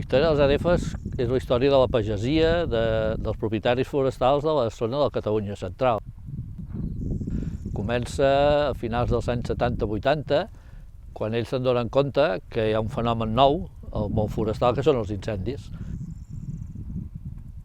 història dels ADFs és la història de la pagesia, dels propietaris forestals de la zona de la Catalunya central. Comença a finals dels anys 70-80, quan ells se'n donen compte que hi ha un fenomen nou al món forestal, que són els incendis.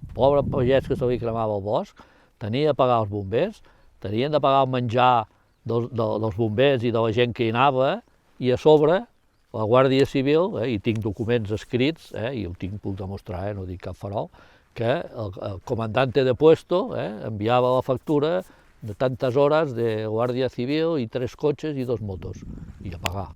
El pobre pagès que se li cremava el bosc tenia de pagar els bombers, tenien de pagar el menjar dels bombers i de la gent que hi anava, i a sobre la Guàrdia Civil, i tinc documents escrits, i ho puc demostrar, no dic cap farol, que el comandante de puesto enviava la factura de tantes hores de Guàrdia Civil i 3 cotxes i 2 motos, i a pagar.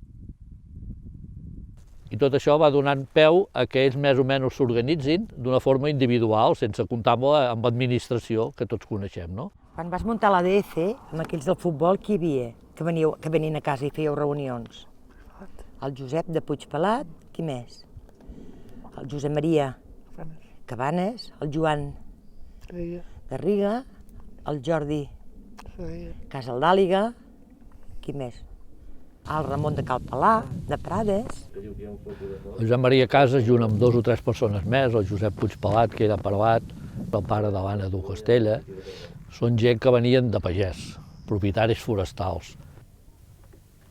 I tot això va donant peu a que ells més o menys s'organitzin d'una forma individual, sense comptar amb l'administració que tots coneixem, no? Quan vas muntar l'ADF, amb aquells del futbol, qui hi havia? Que venien a casa i fèieu reunions? El Josep de Puigpelat, qui més? El Josep Maria Cabanes, el Joan Garriga, el Jordi Casaldàliga, qui més? El Ramon de Calpalà, de Prades. El Josep Maria Casas, junt amb 2 o 3 persones més, el Josep Puigpelat, que era peruat, el pare de l'Anna du Castella, són gent que venien de pagès, propietaris forestals.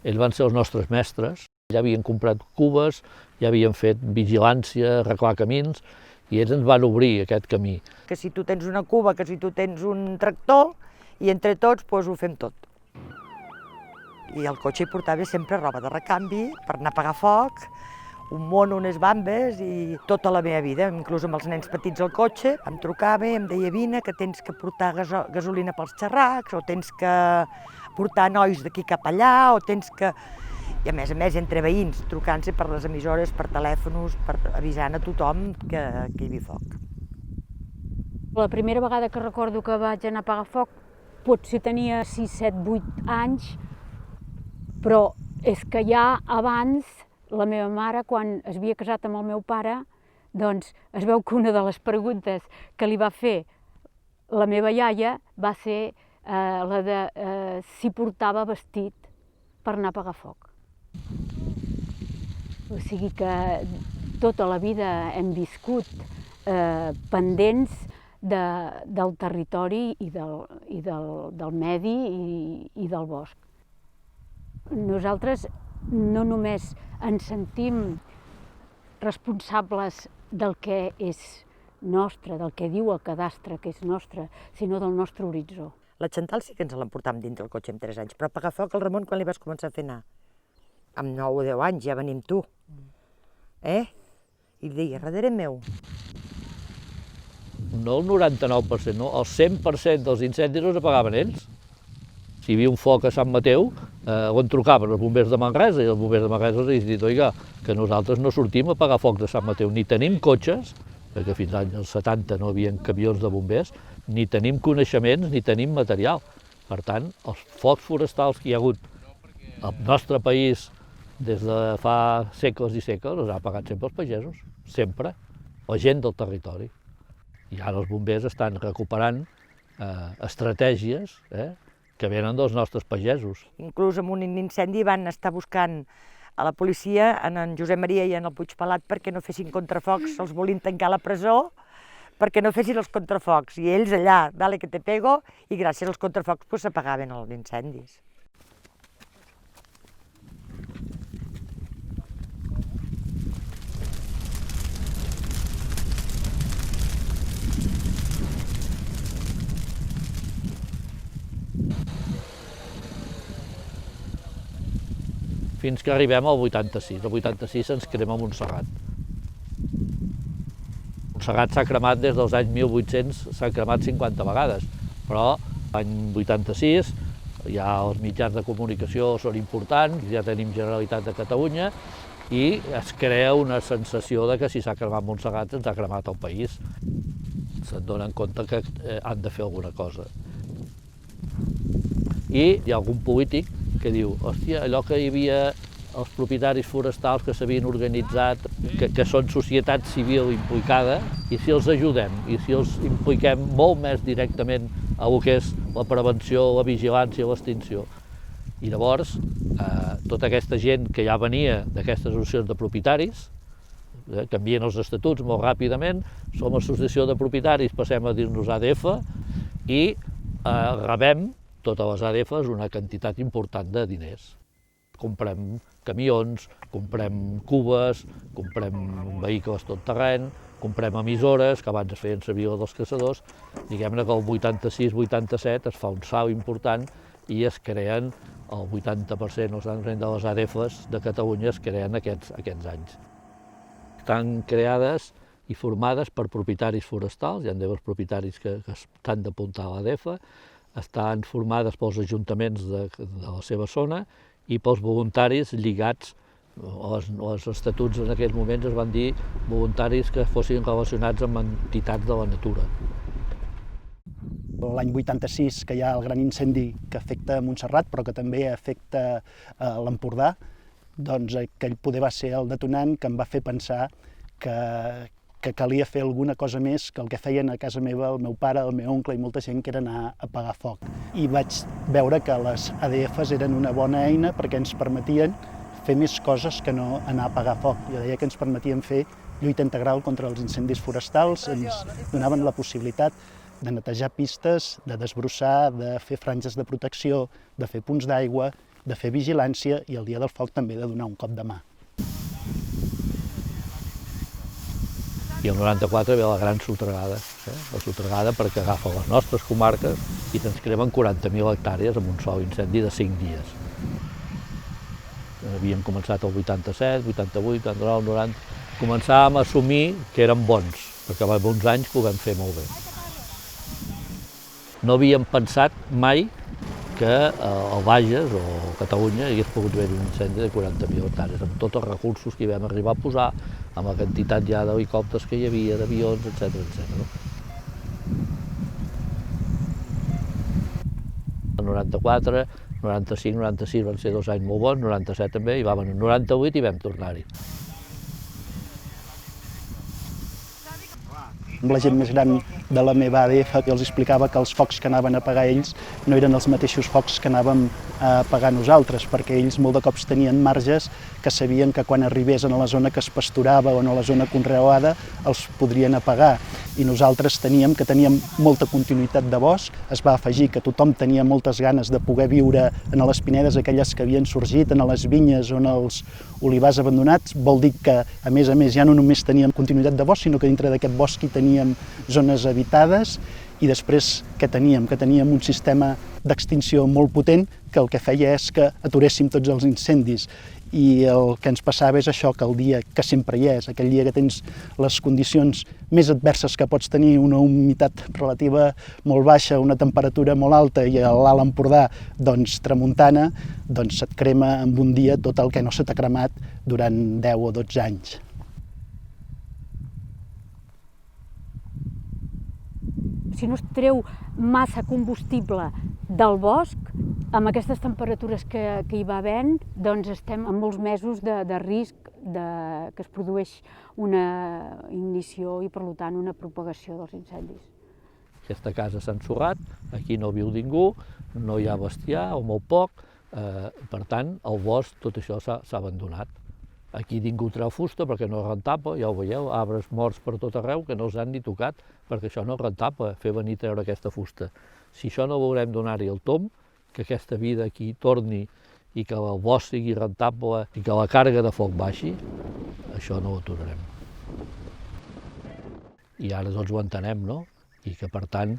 Ells van ser els nostres mestres, ja havien comprat cubes, ja havien fet vigilància, arreglar camins, i ells ens van obrir aquest camí. Que si tu tens una cuba, que si tu tens un tractor, i entre tots ho fem tot. I el cotxe hi portava sempre roba de recanvi per anar a apagar foc, un mono, unes bambes, i tota la meva vida, inclús amb els nens petits al cotxe, em trucava i em deia: vine, que tens que portar gasolina pels xerracs, o tens que portar nois d'aquí cap allà, o tens que... I a més, entre veïns, trucant-se per les emissores, per telèfons, avisant a tothom que hi havia foc. La primera vegada que recordo que vaig anar a apagar foc, potser tenia 6, 7, 8 anys, però és que ja abans, la meva mare, quan es havia casat amb el meu pare, doncs es veu que una de les preguntes que li va fer la meva iaia va ser la de si portava vestit per anar a apagar foc. O sigui que tota la vida hem viscut pendents del territori i del medi i del bosc. Nosaltres no només ens sentim responsables del que és nostre, del que diu el cadastre que és nostre, sinó del nostre horitzó. La Chantal sí que ens l'emportàvem dintre el cotxe amb 3 anys, però apagar foc, el Ramon, quan li vas començar a fer anar? Amb 9 o 10 anys, ja venim tu. I deia, darrere meu. No el 99%, no, el 100% dels incendis els apagaven ells. Si hi havia un foc a Sant Mateu, on trucaven els bombers de Manresa, i els bombers de Manresa els han dit: oiga, que nosaltres no sortim a apagar foc de Sant Mateu, ni tenim cotxes, perquè fins als anys 70 no hi havia camions de bombers, ni tenim coneixements, ni tenim material. Per tant, els focs forestals que hi ha hagut al nostre país des de fa segles i segles els ha apagat sempre els pagesos, sempre, la gent del territori. I ara els bombers estan recuperant estratègies que venen dels nostres pagesos. Inclús en un incendi van estar buscant a la policia, en Josep Maria i en el Puigpelat, perquè no fessin contrafocs, els volien tancar a la presó, perquè no fessin els contrafocs. I ells allà, dale que te pego, i gràcies als contrafocs s'apagaven els incendis. Fins que arribem al 86. El 86 ens crema Montserrat. Montserrat s'ha cremat des dels anys 1800, s'ha cremat 50 vegades, però l'any 86 ja els mitjans de comunicació són importants, ja tenim Generalitat de Catalunya i es crea una sensació de que si s'ha cremat Montserrat ens ha cremat el país. Se'n donen compte que han de fer alguna cosa. I hi ha algun polític que diu: hòstia, allò que hi havia els propietaris forestals que s'havien organitzat, que són societat civil implicada, i si els ajudem, i si els impliquem molt més directament a el que és la prevenció, la vigilància, l'extinció. I llavors, tota aquesta gent que ja venia d'aquestes associacions de propietaris canvien els estatuts molt ràpidament, som associació de propietaris, passem a dir-nos ADF i rebem totes les ADFs una quantitat important de diners. Comprem camions, comprem cubes, comprem vehicles tot terreny, comprem emissores, que abans es feien servir dels caçadors. Diguem-ne que el 86-87 es fa un salt important i es creen el 80% de les ADFs de Catalunya es creen aquests anys. Estan creades i formades per propietaris forestals, hi ha diversos propietaris que estan d'apuntar a l'ADF, estan formades pels ajuntaments de la seva zona i pels voluntaris lligats. Els estatuts en aquells moments es van dir voluntaris que fossin relacionats amb entitats de la natura. L'any 86, que hi ha el gran incendi que afecta Montserrat, però que també afecta l'Empordà, doncs aquell poder va ser el detonant que em va fer pensar que calia fer alguna cosa més que el que feien a casa meva el meu pare, el meu oncle i molta gent, que era anar a apagar foc. I vaig veure que les ADFs eren una bona eina perquè ens permetien fer més coses que no anar a apagar foc. Jo deia que ens permetien fer lluita integral contra els incendis forestals, ens donaven la possibilitat de netejar pistes, de desbrossar, de fer franges de protecció, de fer punts d'aigua, de fer vigilància i el dia del foc també de donar un cop de mà. I el 94 ve la gran sotragada, la sotragada perquè agafa les nostres comarques i se'ns cremen 40.000 hectàrees amb un sol incendi de 5 dies. Havíem començat el 87, 88, 89, 90... Començàvem a assumir que érem bons, perquè en uns anys puguem fer molt bé. No havíem pensat mai que al Bages o a Catalunya hagués pogut haver un incendi de 40.000 hectàrees, amb tots els recursos que hi vam arribar a posar, amb la quantitat ja d'helicòpters que hi havia, d'avions, etc. El 94, 95, 96 van ser 2 anys molt bons, 97 també, i vam en el 98 i vam tornar-hi. Amb la gent més gran de la meva ADF, que els explicava que els focs que anaven a apagar ells no eren els mateixos focs que anàvem a apagar nosaltres, perquè ells molt de cops tenien marges que sabien que quan arribés a la zona que es pasturava o a la zona conreada els podrien apagar. I nosaltres teníem molta continuïtat de bosc, es va afegir que tothom tenia moltes ganes de poder viure en les pinedes aquelles que havien sorgit, en les vinyes o en els olivars abandonats. Vol dir que, a més, ja no només teníem continuïtat de bosc, sinó que dintre d'aquest bosc hi teníem zones habitades i després què teníem? Que teníem un sistema d'extinció molt potent que el que feia és que aturéssim tots els incendis. I el que ens passava és això, que el dia que sempre hi és, aquell dia que tens les condicions més adverses que pots tenir, una humitat relativa molt baixa, una temperatura molt alta i a l'Alt Empordà tramuntana, doncs se't crema en un dia tot el que no se t'ha cremat durant 10 o 12 anys. Si no es treu massa combustible del bosc, amb aquestes temperatures que hi va havent, doncs estem en molts mesos de risc que es produeix una ignició i, per tant, una propagació dels incendis. Aquesta casa s'ha ensorrat, aquí no viu ningú, no hi ha bestiar o molt poc, per tant, el bosc, tot això s'ha abandonat. Aquí ningú treu fusta perquè no és rentable, ja ho veieu, arbres morts per tot arreu que no els han ni tocat perquè això no és rentable, fer venir a treure aquesta fusta. Si això no volem donar-hi el tomb, que aquesta vida aquí torni i que el bosc sigui rentable i que la càrrega de foc baixi, això no ho aturarem. I ara tots ho entenem, no? I que, per tant,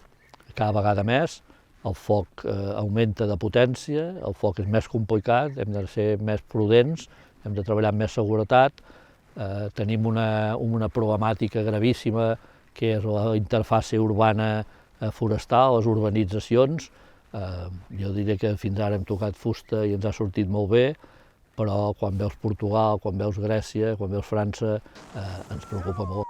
cada vegada més el foc augmenta de potència, el foc és més complicat, hem de ser més prudents, hem de treballar amb més seguretat, tenim una problemàtica gravíssima que és la interfàcie urbana forestal, les urbanitzacions. Jo diré que fins ara hem tocat fusta i ens ha sortit molt bé, però quan veus Portugal, quan veus Grècia, quan veus França, ens preocupa molt.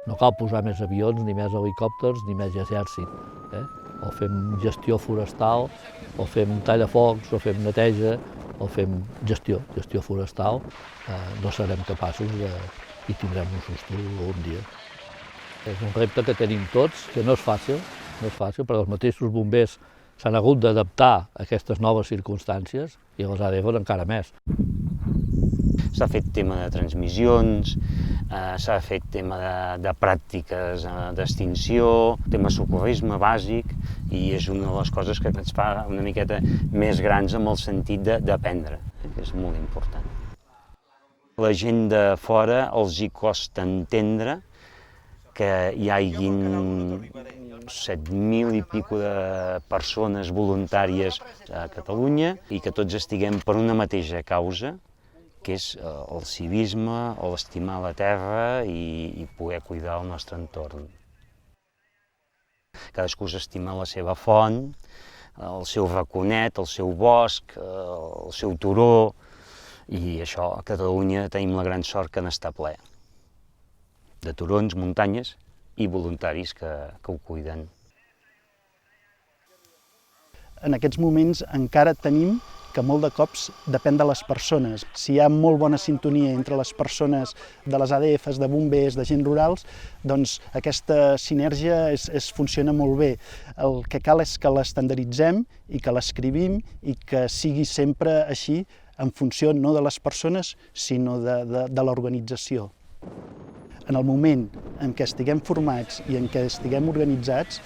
No cal posar més avions, ni més helicòpters, ni més exèrcit. O fem gestió forestal, o fem tallafocs, o fem neteja, o fem gestió forestal, no serem capaços i tindrem un susto un dia. És un repte que tenim tots, que no és fàcil, perquè els mateixos bombers s'han hagut d'adaptar a aquestes noves circumstàncies i les ADF encara més. S'ha fet tema de transmissions, s'ha fet tema de pràctiques d'extinció, tema de socorrisme bàsic, i és una de les coses que ens fa una miqueta més grans en el sentit d'aprendre, que és molt important. La gent de fora els hi costa entendre que hi haguin 7.000 i pico de persones voluntàries a Catalunya i que tots estiguem per una mateixa causa, que és el civisme, l'estimar la terra i poder cuidar el nostre entorn. Cadascú s'estima la seva font, el seu raconet, el seu bosc, el seu turó, i això a Catalunya tenim la gran sort que n'està ple, de turons, muntanyes i voluntaris que ho cuiden. En aquests moments encara tenim que molt de cops depèn de les persones. Si hi ha molt bona sintonia entre les persones de les ADFs, de bombers, de gent rurals, doncs aquesta sinèrgia funciona molt bé. El que cal és que l'estandarditzem i que l'escrivim i que sigui sempre així en funció no de les persones, sinó de l'organització. En el moment en què estiguem formats i en què estiguem organitzats,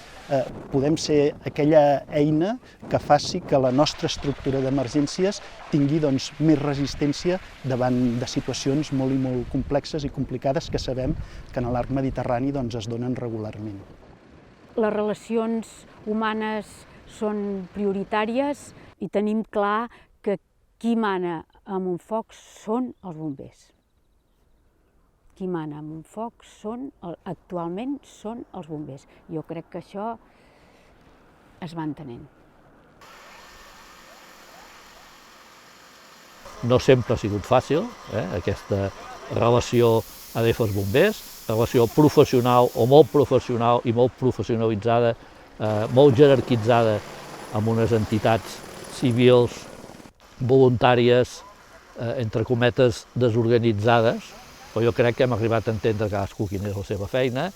podem ser aquella eina que faci que la nostra estructura d'emergències tingui més resistència davant de situacions molt i molt complexes i complicades que sabem que en l'arc mediterrani es donen regularment. Les relacions humanes són prioritàries i tenim clar que qui mana en un foc són els bombers. Qui mana en un foc actualment són els bombers. Jo crec que això es va entenent. No sempre ha sigut fàcil, aquesta relació ADFs-bombers, relació professional o molt professional i molt professionalitzada, molt jerarquitzada amb unes entitats civils, voluntàries, entre cometes, desorganitzades, però jo crec que hem arribat a entendre cadascú quina és la seva feina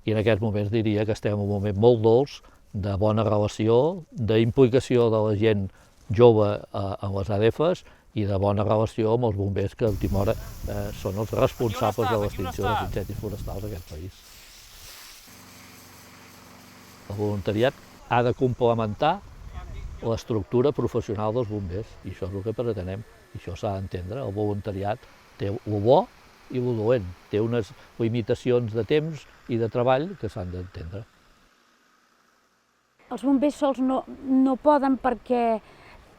i en aquests moments diria que estem en un moment molt dolç de bona relació, d'implicació de la gent jove en les ADFs i de bona relació amb els bombers que a última hora són els responsables de l'extinció dels incendis forestals d'aquest país. El voluntariat ha de complementar l'estructura professional dels bombers i això és el que pretenem, i això s'ha d'entendre. El voluntariat té el bo i el dolent, té unes limitacions de temps i de treball que s'han d'entendre. Els bombers sols no poden perquè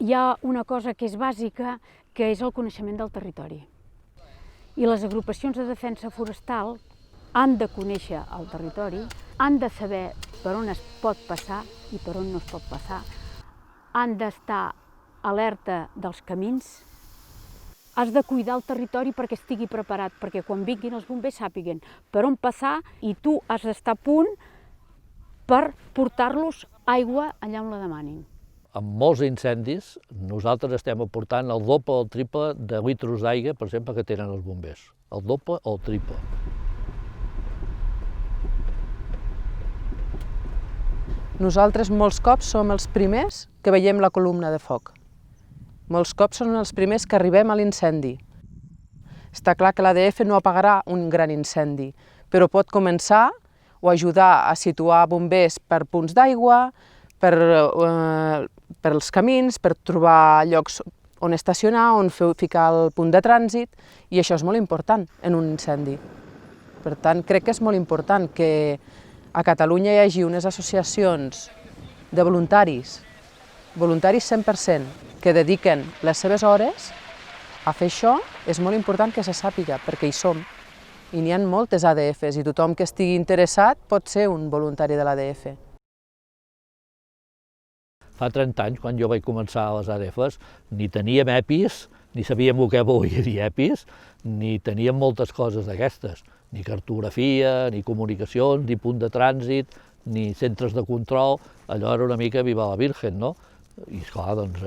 hi ha una cosa que és bàsica, que és el coneixement del territori. I les agrupacions de defensa forestal han de conèixer el territori, han de saber per on es pot passar i per on no es pot passar, han d'estar alerta dels camins, has de cuidar el territori perquè estigui preparat, perquè quan vinguin els bombers sàpiguen per on passar i tu has d'estar a punt per portar-los aigua allà on la demanin. En molts incendis nosaltres estem aportant el doble o el triple de litros d'aigua, per exemple, que tenen els bombers. El doble o el triple. Nosaltres molts cops som els primers que veiem la columna de foc. Molts cops són els primers que arribem a l'incendi. Està clar que l'ADF no apagarà un gran incendi, però pot començar o ajudar a situar bombers per punts d'aigua, per els camins, per trobar llocs on estacionar, on ficar el punt de trànsit, i això és molt important en un incendi. Per tant, crec que és molt important que a Catalunya hi hagi unes associacions de voluntaris 100%, que dediquen les seves hores a fer això. És molt important que se sàpiga, perquè hi som. I n'hi ha moltes ADFs i tothom que estigui interessat pot ser un voluntari de l'ADF. Fa 30 anys, quan jo vaig començar a les ADFs, ni teníem EPIs, ni sabíem el que volia dir EPIs, ni teníem moltes coses d'aquestes, ni cartografia, ni comunicacions, ni punt de trànsit, ni centres de control. Allò era una mica viva la Virgen, no? I esclar, doncs,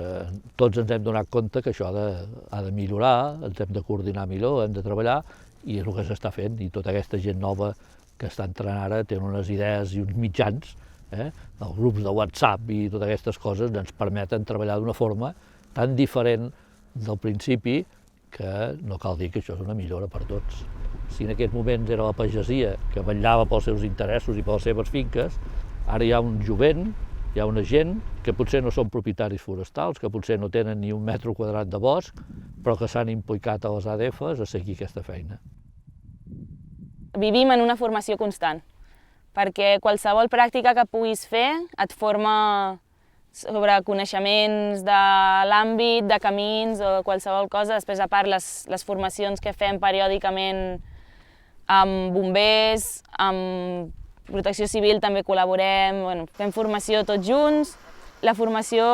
tots ens hem donat compte que això ha de millorar, ens hem de coordinar millor, hem de treballar, i és el que s'està fent. I tota aquesta gent nova que està entrant ara té unes idees i uns mitjans, els grups de WhatsApp i totes aquestes coses ens permeten treballar d'una forma tan diferent del principi que no cal dir que això és una millora per tots. Si en aquests moments era la pagesia que vetllava pels seus interessos i per les seves finques, ara hi ha un jovent, hi ha una gent que potser no són propietaris forestals, que potser no tenen ni un metre quadrat de bosc, però que s'han implicat a les ADFs a seguir aquesta feina. Vivim en una formació constant, perquè qualsevol pràctica que puguis fer et forma sobre coneixements de l'àmbit, de camins o qualsevol cosa. Després, a part, les formacions que fem periòdicament amb bombers, amb protecció civil també col·laborem, bueno, fem formació tots junts. La formació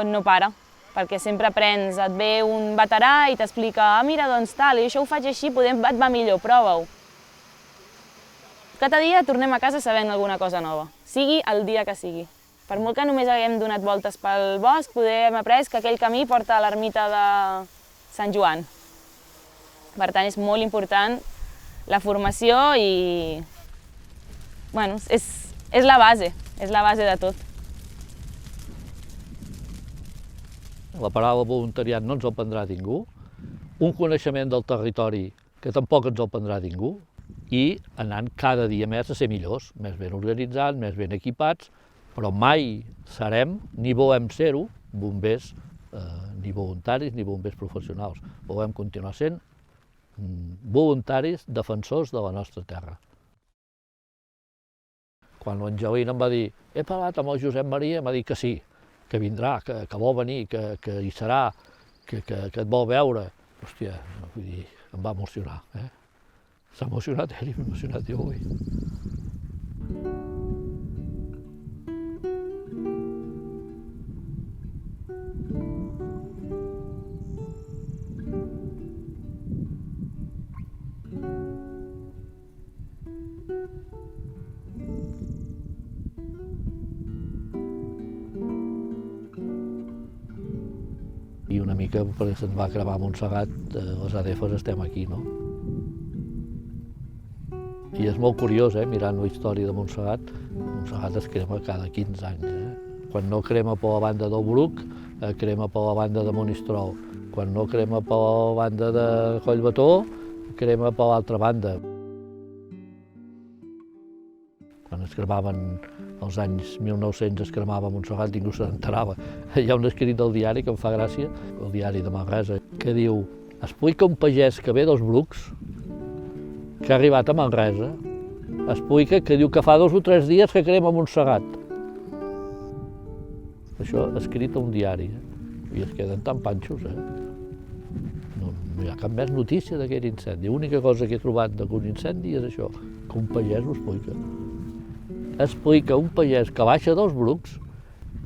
no para, perquè sempre aprens, et ve un veterà i t'explica mira, doncs tal, i això ho faig així, et va millor, prova-ho. Cada dia tornem a casa sabent alguna cosa nova, sigui el dia que sigui. Per molt que només haguem donat voltes pel bosc, hem après que aquell camí porta a l'ermita de Sant Joan. Per tant, és molt important la formació i bueno, és la base de tot. La paraula voluntariat no ens el prendrà ningú, un coneixement del territori que tampoc ens el prendrà ningú, i anant cada dia més a ser millors, més ben organitzats, més ben equipats, però mai serem, ni volem ser-ho, bombers ni voluntaris ni bombers professionals. Volem continuar sent voluntaris defensors de la nostra terra. Quan l'Angelina em va dir he parlat amb el Josep Maria, m'ha dit que sí, que vindrà, que vol venir, que hi serà, que et vol veure. Hòstia, vull dir, em va emocionar. S'ha emocionat ell i m'he emocionat jo avui. I una mica perquè se'ns va cremar Montserrat, les ADFs estem aquí, no? I és molt curiós, mirant la història de Montserrat, Montserrat es crema cada 15 anys. Quan no crema per la banda del Bruc, crema per la banda de Monistrol. Quan no crema per la banda de Collbató, crema per l'altra banda. Quan es cremaven als anys 1900 es cremava Montserrat, ningú se n'enterava. Hi ha un escrit del diari que em fa gràcia, el diari de Manresa, que diu explica un pagès que ve dels Brucs, que ha arribat a Manresa, explica que diu que fa 2 o 3 dies que crema Montserrat. Això escrit a un diari, i es queden tan panxos, No hi ha cap més notícia d'aquest incendi. L'única cosa que he trobat d'un incendi és això, que un pagès ho explica. Explica un pagès que baixa dels Brucs,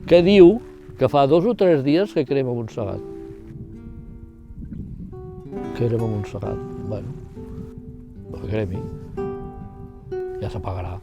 que diu que fa 2 o 3 dies que crema Montserrat. Crema Montserrat, bueno, que cremi, ja s'apagarà.